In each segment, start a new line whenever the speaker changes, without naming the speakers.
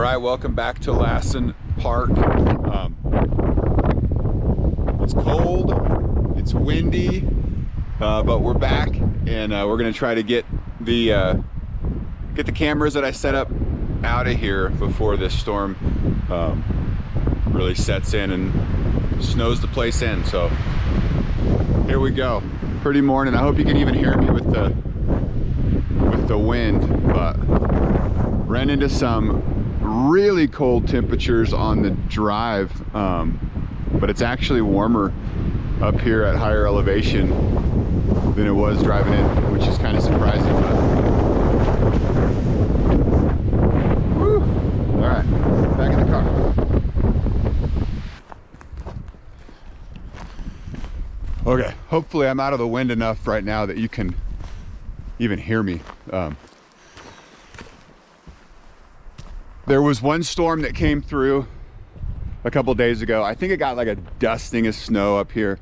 All right, welcome back to Lassen Park. It's cold, it's windy, but we're back, and we're gonna try to get the cameras that I set up out of here before this storm really sets in and snows the place in. So here we go. Pretty morning. I hope you can even hear me with the wind, but ran into some really cold temperatures on the drive, but it's actually warmer up here at higher elevation than it was driving in, which is kind of surprising. But woo. All right, back in the car. Okay, hopefully I'm out of the wind enough right now that you can even hear me. There was one storm that came through a couple days ago. I think it got like a dusting of snow up here,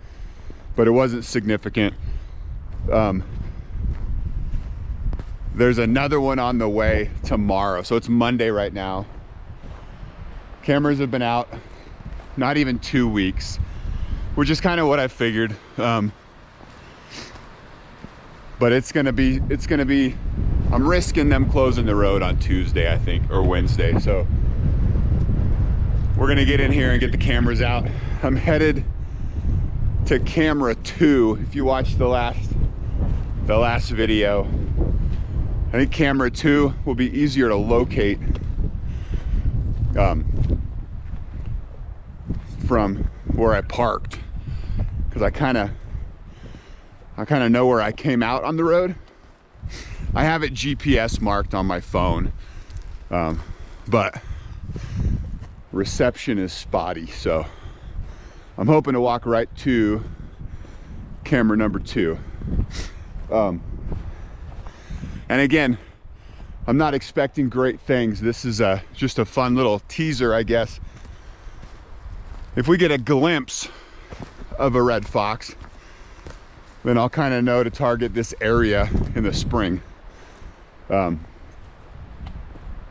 but it wasn't significant. There's another one on the way tomorrow. So it's Monday right now. Cameras have been out not even 2 weeks, which is kind of what I figured. But it's gonna be, I'm risking them closing the road on Tuesday, I think, or Wednesday. So we're gonna get in here and get the cameras out. I'm headed to camera 2. If you watched the last video, I think camera 2 will be easier to locate from where I parked, because I kind of know where I came out on the road. I have it GPS marked on my phone, but reception is spotty, so I'm hoping to walk right to camera number 2. And again, I'm not expecting great things. This is just a fun little teaser, I guess. If we get a glimpse of a red fox, then I'll kind of know to target this area in the spring.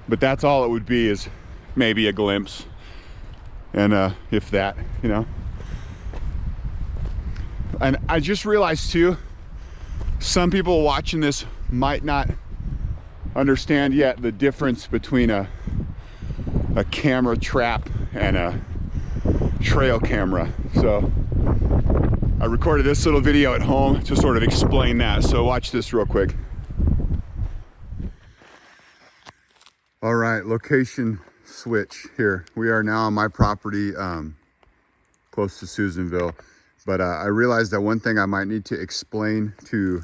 But that's all it would be, is maybe a glimpse. And if that, you know. And I just realized too, some people watching this might not understand yet the difference between a camera trap and a trail camera. So I recorded this little video at home to sort of explain that. So watch this real quick. All right, location switch here. We are now on my property, close to Susanville. But I realized that one thing I might need to explain to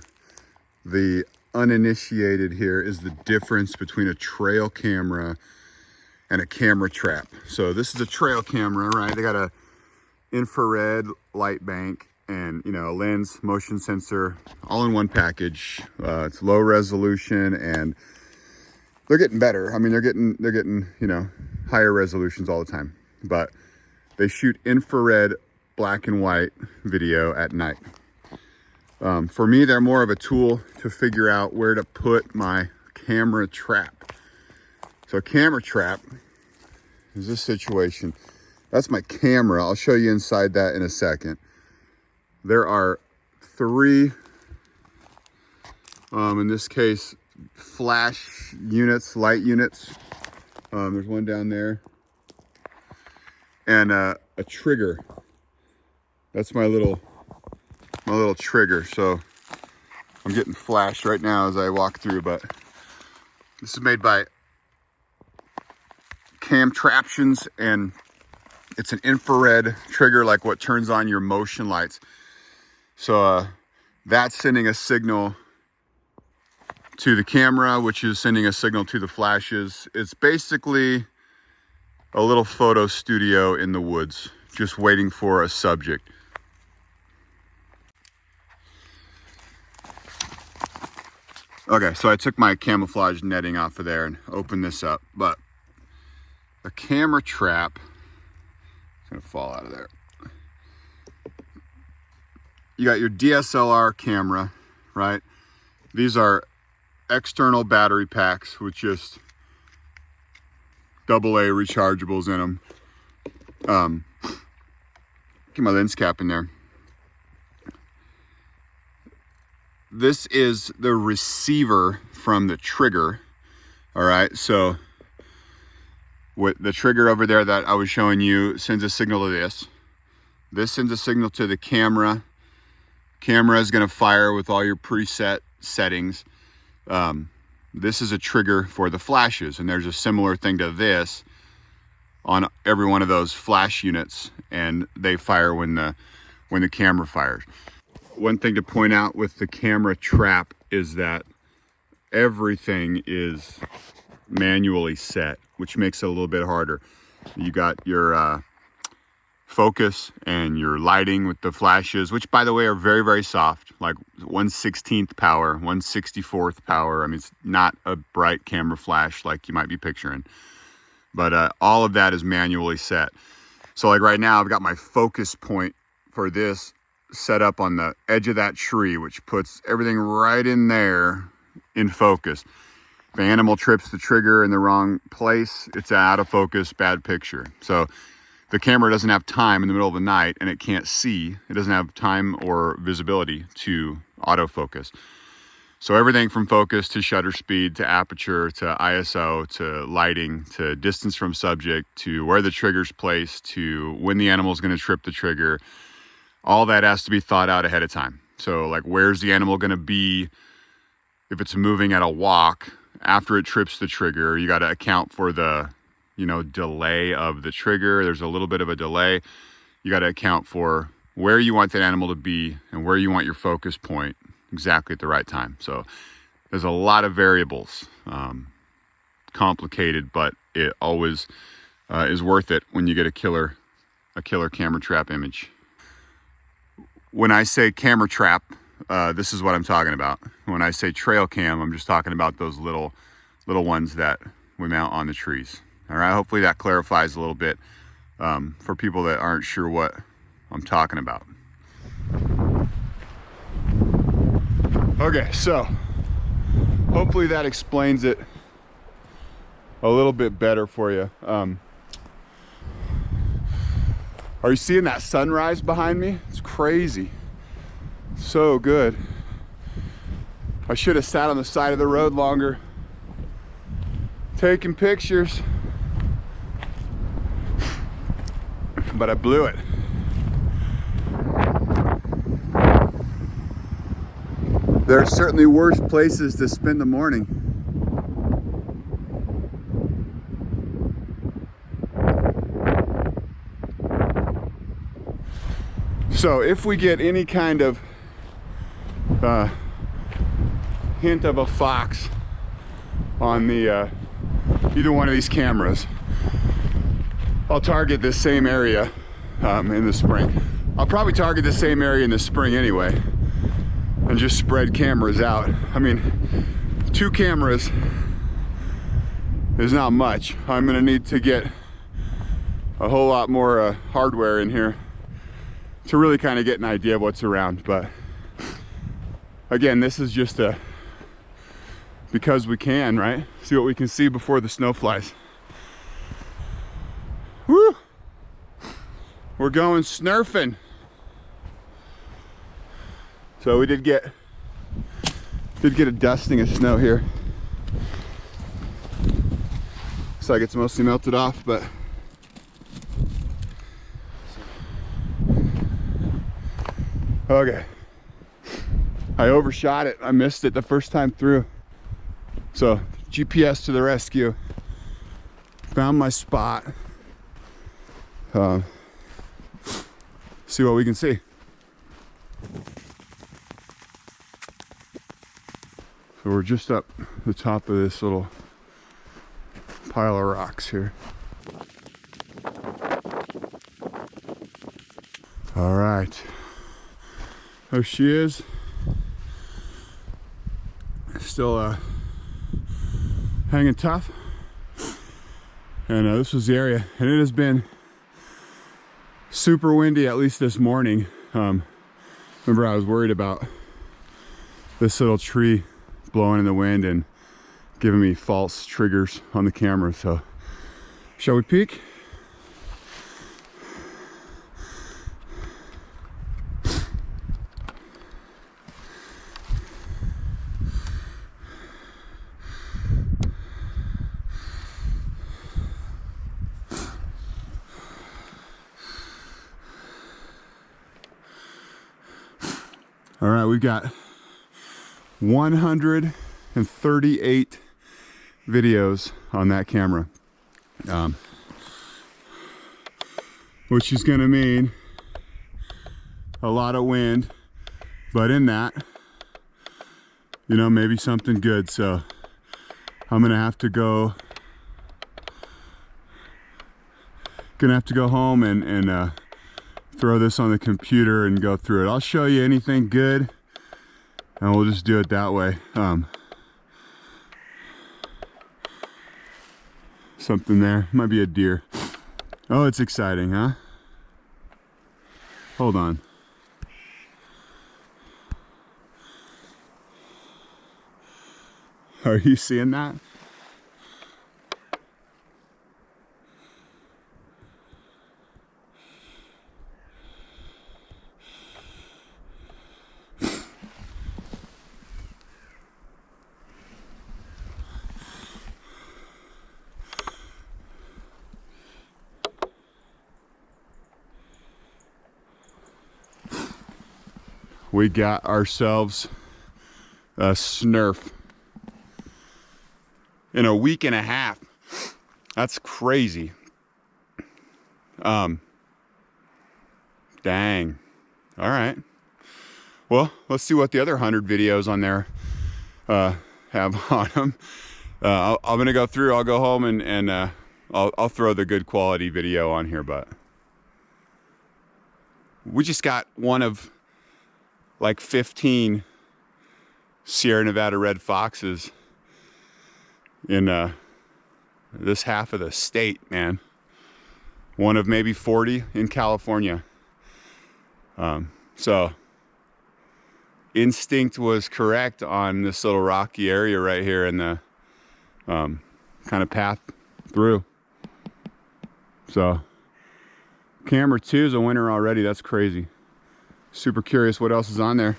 the uninitiated here is the difference between a trail camera and a camera trap. So this is a trail camera, right? They got a infrared light bank and, you know, a lens, motion sensor, all in one package. It's low resolution, and they're getting better. I mean, they're getting, you know, higher resolutions all the time, but they shoot infrared black and white video at night. For me, they're more of a tool to figure out where to put my camera trap. So a camera trap is this situation. That's my camera. I'll show you inside that in a second. There are 3, in this case, flash units, light units. There's one down there. And a trigger. That's my little trigger. So I'm getting flashed right now as I walk through, but this is made by Camtraptions, and it's an infrared trigger, like what turns on your motion lights. So that's sending a signal to the camera, which is sending a signal to the flashes. It's basically a little photo studio in the woods, just waiting for a subject. Okay, so I took my camouflage netting off of there and opened this up, but a camera trap is gonna fall out of there. You got your DSLR camera, right? These are external battery packs with just AA rechargeables in them. Get my lens cap in there. This is the receiver from the trigger. All right, so with the trigger over there that I was showing you sends a signal to this. This sends a signal to the camera. Camera is going to fire with all your preset settings. This is a trigger for the flashes, and there's a similar thing to this on every one of those flash units, and they fire when the camera fires. One thing to point out with the camera trap is that everything is manually set, which makes it a little bit harder. You got your focus and your lighting with the flashes, which by the way are very, very soft, like 1/16th power, 1/64th power. I mean, it's not a bright camera flash like you might be picturing, but all of that is manually set. So like right now, I've got my focus point for this set up on the edge of that tree, which puts everything right in there in focus. If an animal trips the trigger in the wrong place, it's out of focus, bad picture. So the camera doesn't have time in the middle of the night, and it can't see. It doesn't have time or visibility to autofocus. So everything from focus to shutter speed to aperture to ISO to lighting to distance from subject to where the trigger's placed to when the animal's going to trip the trigger, all that has to be thought out ahead of time. So like, where's the animal going to be if it's moving at a walk after it trips the trigger? You got to account for the, delay of the trigger. There's a little bit of a delay. You got to account for where you want that animal to be and where you want your focus point exactly at the right time. So there's a lot of variables, complicated, but it always is worth it when you get a killer camera trap image. When I say camera trap, this is what I'm talking about. When I say trail cam, I'm just talking about those little ones that we mount on the trees. All right, hopefully that clarifies a little bit for people that aren't sure what I'm talking about. Okay, so hopefully that explains it a little bit better for you. Are you seeing that sunrise behind me? It's crazy. So good. I should have sat on the side of the road longer, taking pictures, but I blew it. There are certainly worse places to spend the morning. So if we get any kind of hint of a fox on the either one of these cameras, I'll target this same area in the spring. I'll probably target the same area in the spring anyway and just spread cameras out. I mean, 2 cameras is not much. I'm gonna need to get a whole lot more hardware in here to really kind of get an idea of what's around. But again, this is just because we can, right? See what we can see before the snow flies. Woo! We're going snurfing. So we did get a dusting of snow here. Looks like it's mostly melted off, but okay. I overshot it. I missed it the first time through. So GPS to the rescue. Found my spot. See what we can see. So we're just up the top of this little pile of rocks here. All right. There she is. Still hanging tough. And this was the area, and it has been super windy, at least this morning. Remember, I was worried about this little tree blowing in the wind and giving me false triggers on the camera. So Shall we peek? All right, we've got 138 videos on that camera, which is gonna mean a lot of wind, but in that, you know, maybe something good. So I'm gonna have to go home and throw this on the computer and go through it. I'll show you anything good and we'll just do it that way. Something there, might be a deer. Oh, it's exciting, huh? Hold on. Are you seeing that? We got ourselves a SNRF in a week and a half. That's crazy. Dang. All right. Well, let's see what the other 100 videos on there have on them. I'm gonna go through. I'll go home and I'll throw the good quality video on here. But we just got one of like 15 Sierra Nevada red foxes in this half of the state, man. One of maybe 40 in California. So instinct was correct on this little rocky area right here in the kind of path through. So camera 2 is a winner already. That's crazy. Super curious what else is on there.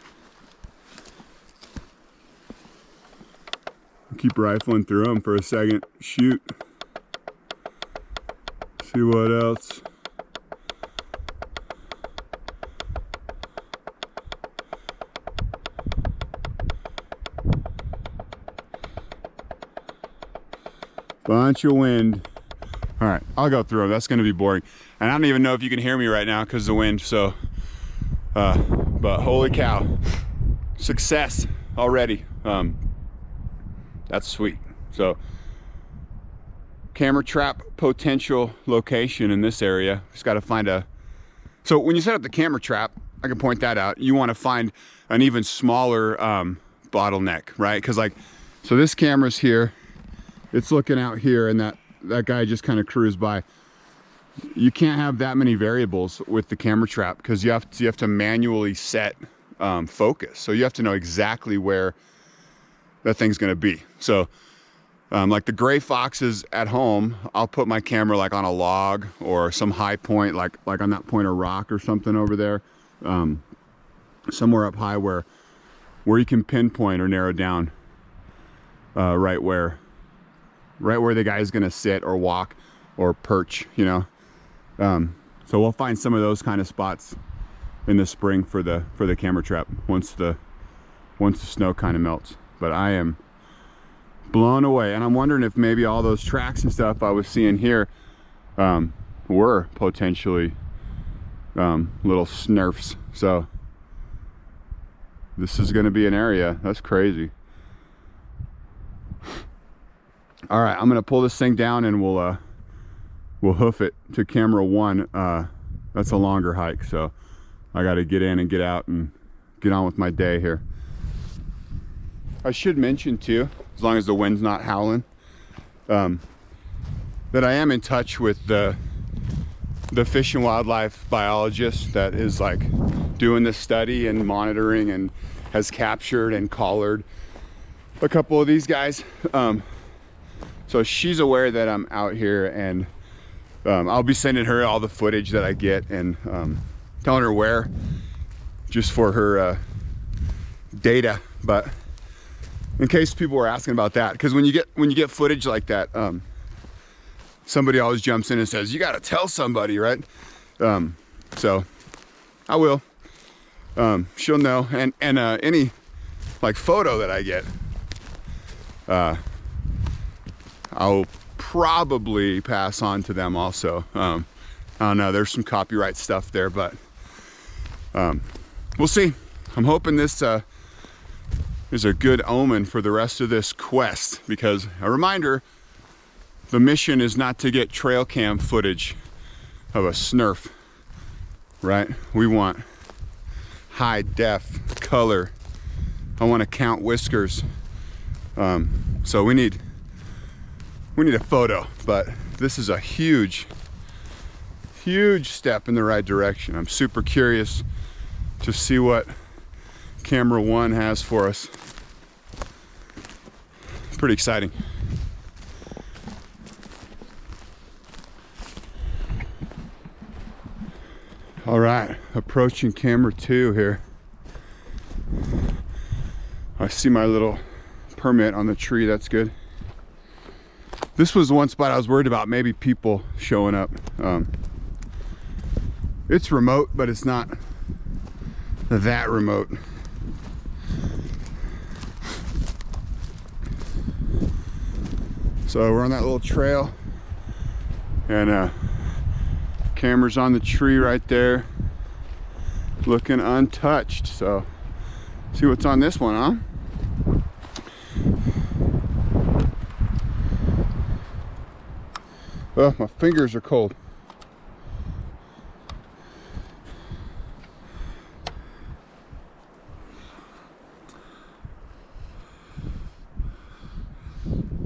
Keep rifling through them for a second. Shoot. See what else. Bunch of wind. All right, I'll go through them. That's going to be boring. And I don't even know if you can hear me right now because of the wind. So, but holy cow, success already. That's sweet. So, camera trap potential location in this area. Just got to find a. So when you set up the camera trap, I can point that out. You want to find an even smaller bottleneck, right? Because like, so this camera's here. It's looking out here, and that guy just kind of cruised by. You can't have that many variables with the camera trap because you have to manually set focus. So you have to know exactly where that thing's going to be. So like the gray foxes at home, I'll put my camera like on a log or some high point, like on that point of rock or something over there, somewhere up high where you can pinpoint or narrow down right where the guy's gonna sit or walk or perch, you know. So we'll find some of those kind of spots in the spring for the camera trap once the snow kind of melts. But I am blown away, and I'm wondering if maybe all those tracks and stuff I was seeing here were potentially little SNRFs. So this is going to be an area that's crazy. All right, I'm going to pull this thing down and we'll hoof it to camera 1. That's a longer hike, so I got to get in and get out and get on with my day here. I should mention too, as long as the wind's not howling, that I am in touch with the fish and wildlife biologist that is like doing this study and monitoring and has captured and collared a couple of these guys. So she's aware that I'm out here, and I'll be sending her all the footage that I get and telling her where, just for her data. But in case people were asking about that, because when you get footage like that, somebody always jumps in and says, you got to tell somebody, right? So I will. She'll know. And any like photo that I get, I'll probably pass on to them also. I don't know, there's some copyright stuff there, but we'll see. I'm hoping this is a good omen for the rest of this quest, because a reminder, the mission is not to get trail cam footage of a SNRF, right? We want high def color. I want to count whiskers. So we need a photo, but this is a huge step in the right direction. I'm super curious to see what camera one has for us. Pretty exciting. All right, approaching camera two here. I see my little permit on the tree, that's good. This was one spot I was worried about maybe people showing up. It's remote, but it's not that remote. So we're on that little trail, and camera's on the tree right there, looking untouched. So see what's on this one, huh? Oh, my fingers are cold.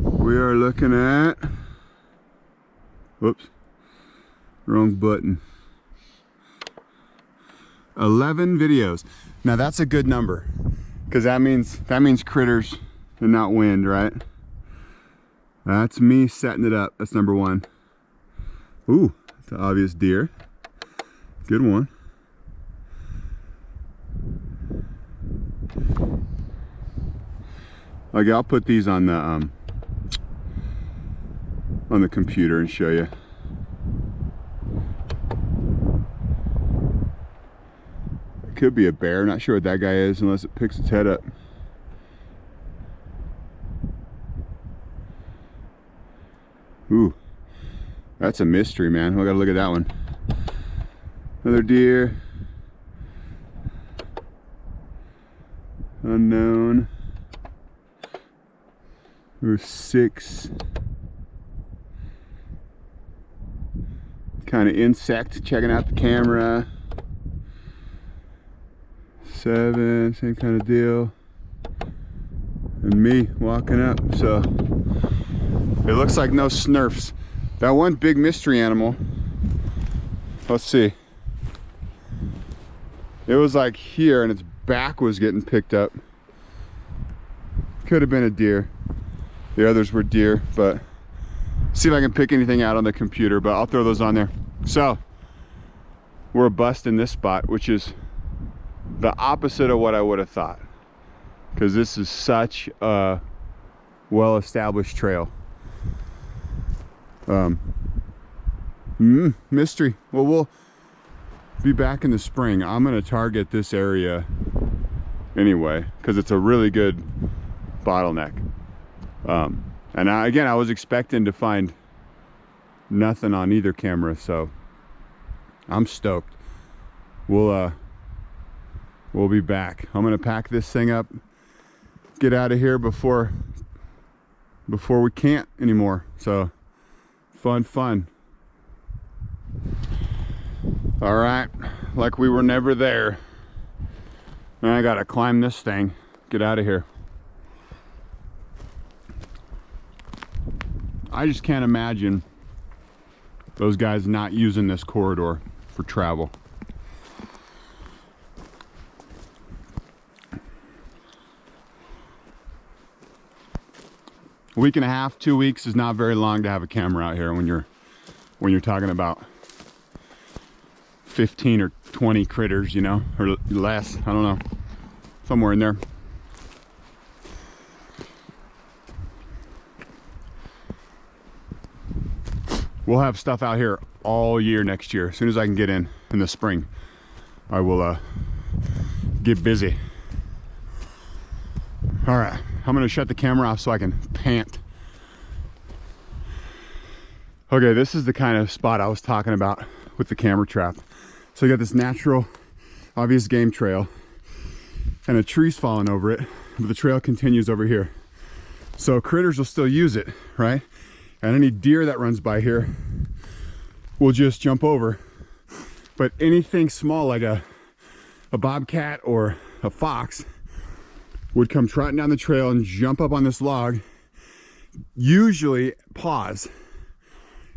We are looking at, whoops, wrong button. 11 videos. Now that's a good number, because that means critters and not wind, right? That's me setting it up. That's number one. Ooh, it's an obvious deer. Good one. Okay, I'll put these on the computer and show you. It could be a bear. Not sure what that guy is unless it picks its head up. Ooh, that's a mystery, man. We gotta look at that one. Another deer. Unknown. There's 6. Kind of insect, checking out the camera. 7, same kind of deal. And me walking up, so it looks like no SNRFs. That one big mystery animal, let's see. It was like here and its back was getting picked up. Could have been a deer. The others were deer, but see if I can pick anything out on the computer, but I'll throw those on there. So we're a bust in this spot, which is the opposite of what I would have thought, because this is such a well-established trail. Mystery. Well, we'll be back in the spring. I'm gonna target this area anyway, because it's a really good bottleneck. And again, I was expecting to find nothing on either camera, so I'm stoked. We'll be back. I'm gonna pack this thing up, get out of here before we can't anymore. So fun. All right, like we were never there. Now I gotta climb this thing, get out of here. I just can't imagine those guys not using this corridor for travel. A week and a half, 2 weeks is not very long to have a camera out here when you're when you're talking about 15 or 20 critters, you know, or less, I don't know, somewhere in there. We'll have stuff out here all year next year. As soon as I can get in the spring, I will get busy. All right, I'm gonna shut the camera off so I can pant. Okay, this is the kind of spot I was talking about with the camera trap. So you got this natural, obvious game trail, and a tree's falling over it, but the trail continues over here. So critters will still use it, right? And any deer that runs by here will just jump over. But anything small like a bobcat or a fox would come trotting down the trail and jump up on this log, usually pause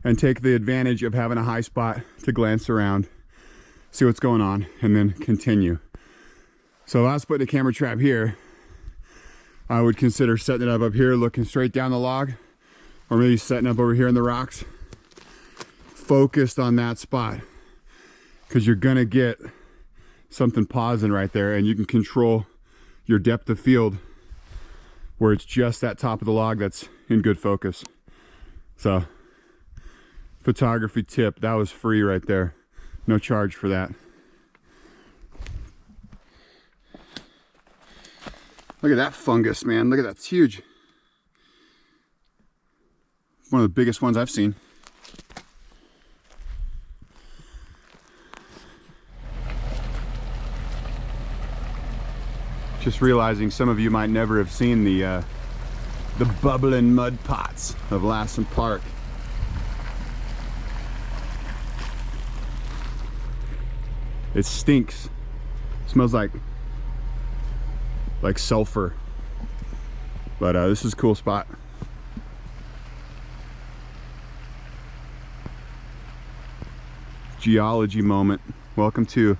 and take the advantage of having a high spot to glance around, see what's going on, and then continue. So if I was putting a camera trap here, I would consider setting it up here, looking straight down the log, or maybe setting up over here in the rocks, focused on that spot, because you're gonna get something pausing right there, and you can control your depth of field where it's just that top of the log that's in good focus. So, photography tip, that was free right there. No charge for that. Look at that fungus, man. Look at that, it's huge. One of the biggest ones I've seen. Just realizing some of you might never have seen the bubbling mud pots of Lassen Park. It stinks. It smells like sulfur. But this is a cool spot. Geology moment. Welcome to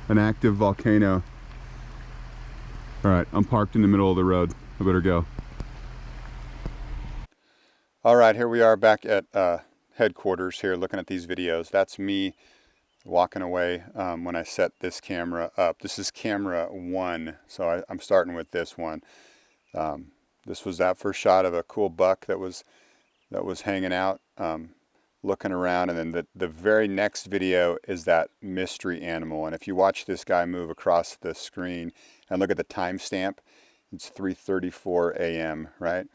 an active volcano. All right, I'm parked in the middle of the road. I better go. All right, here we are back at headquarters here looking at these videos. That's me walking away when I set this camera up. This is camera 1, so I'm starting with this one. This was that first shot of a cool buck that was hanging out, looking around, and then the very next video is that mystery animal. And if you watch this guy move across the screen and look at the timestamp, it's 3:34 a.m., right?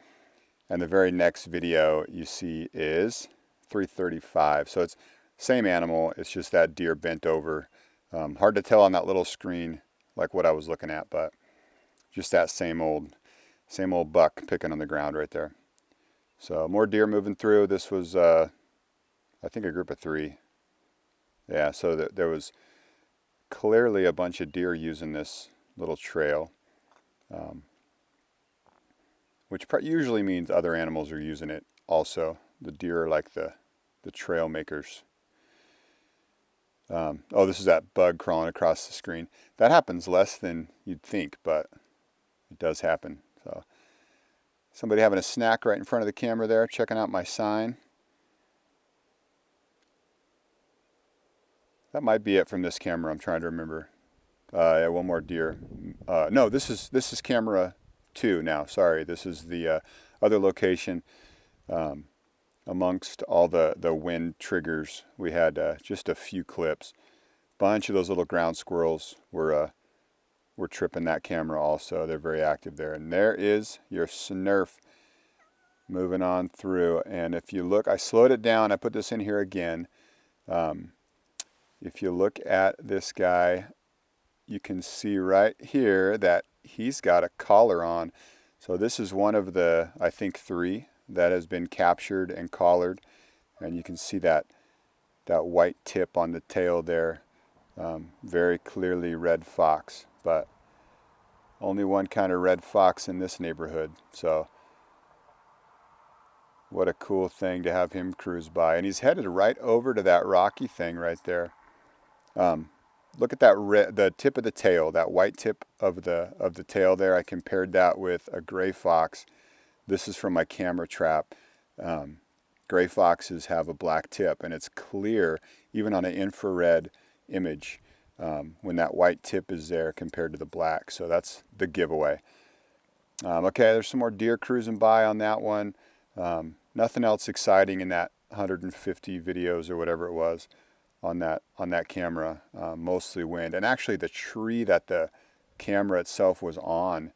And the very next video you see is 3:35. So it's same animal, it's just that deer bent over. Hard to tell on that little screen like what I was looking at, but just that same old buck picking on the ground right there. So more deer moving through. This was I think a group of 3. Yeah, so there was clearly a bunch of deer using this little trail, which usually means other animals are using it also. The deer are like the trail makers. Oh, this is that bug crawling across the screen. That happens less than you'd think, but it does happen. So somebody having a snack right in front of the camera there, checking out my sign. That might be it from this camera. I'm trying to remember. Yeah, one more deer. No, this is camera 2 now. Sorry, this is the other location. Amongst all the wind triggers, we had just a few clips. Bunch of those little ground squirrels were tripping that camera also. They're very active there. And there is your SNRF moving on through. And if you look, I slowed it down. I put this in here again. If you look at this guy, you can see right here that he's got a collar on. So this is one of the, I think, 3 that has been captured and collared. And you can see that white tip on the tail there. Very clearly red fox, but only one kind of red fox in this neighborhood. So what a cool thing to have him cruise by. And he's headed right over to that rocky thing right there. Look at that the tip of the tail, that white tip of the tail there. I compared that with a gray fox. This is from my camera trap. gray foxes have a black tip, and it's clear even on an infrared image when that white tip is there compared to the black. So that's the giveaway. Okay, there's some more deer cruising by on that one. Nothing else exciting in that 150 videos or whatever it was on that camera. Mostly wind, and actually the tree that the camera itself was on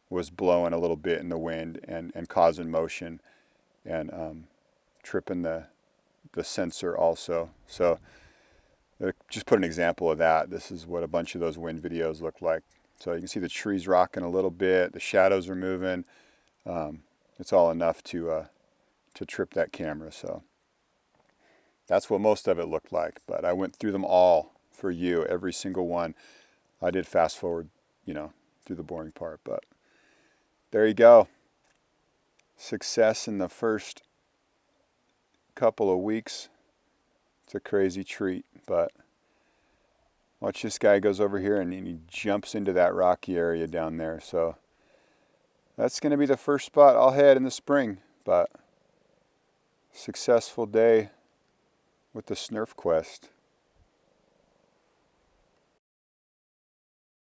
was blowing a little bit in the wind and causing motion and tripping the sensor also. So just put an example of that. This is what a bunch of those wind videos look like. So you can see the trees rocking a little bit, the shadows are moving. It's all enough to trip that camera. So that's what most of it looked like. But I went through them all for you, every single one. I did fast forward, through the boring part. But there you go. Success in the first couple of weeks. It's a crazy treat, but watch, this guy goes over here and he jumps into that rocky area down there. So that's going to be the first spot I'll head in the spring. But successful day with the SNRF quest.